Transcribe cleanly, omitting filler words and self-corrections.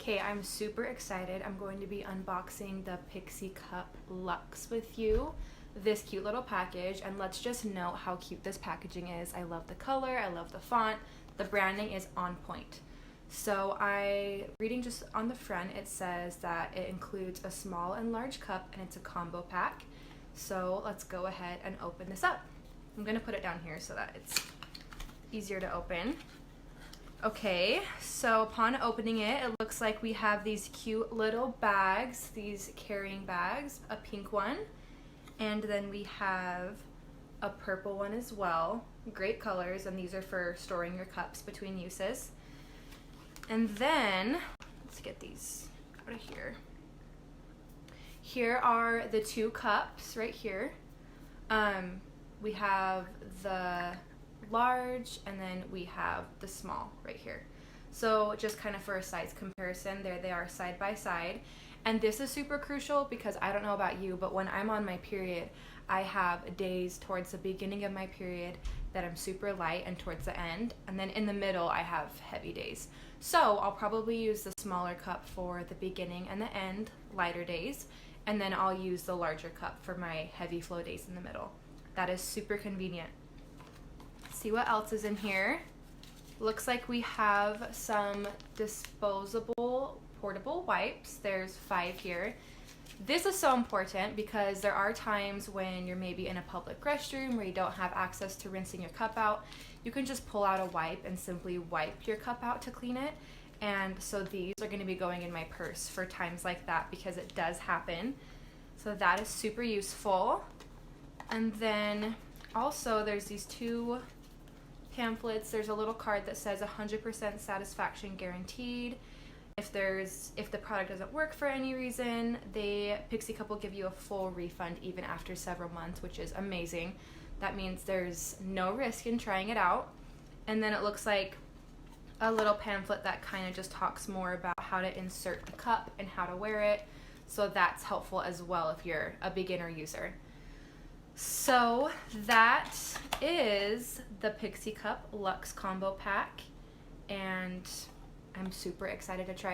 Okay, I'm super excited. I'm going to be unboxing the Pixie Cup Luxe with you. This cute little package, and let's just note how cute this packaging is. I love the color, I love the font, the branding is on point. So reading just on the front, it says that it includes a small and large cup and it's a combo pack. So let's go ahead and open this up. I'm gonna put it down here so that it's easier to open. Okay, so upon opening it, it looks like we have these cute little bags, these carrying bags, a pink one, and then we have a purple one as well. Great colors, and these are for storing your cups between uses. And then, let's get these out of here. Here are the two cups right here. We have the large and then we have the small right here. So just kind of for a size comparison, there they are side by side. And this is super crucial because I don't know about you, but when I'm on my period, I have days towards the beginning of my period that I'm super light and towards the end, and then in the middle I have heavy days. So I'll probably use the smaller cup for the beginning and the end, lighter days, and then I'll use the larger cup for my heavy flow days in the middle. That is super convenient. See what else is in here. Looks like we have some disposable portable wipes. There's 5 here. This is so important because there are times when you're maybe in a public restroom where you don't have access to rinsing your cup out. You can just pull out a wipe and simply wipe your cup out to clean it. And so these are going to be going in my purse for times like that because it does happen. So that is super useful. And then also there's these 2 pamphlets. There's a little card that says 100% satisfaction guaranteed. If the product doesn't work for any reason, Pixie Cup will give you a full refund even after several months, which is amazing. That means there's no risk in trying it out. And then it looks like a little pamphlet that kind of just talks more about how to insert the cup and how to wear it. So that's helpful as well if you're a beginner user. So that is the Pixie Cup Luxe Combo Pack, and I'm super excited to try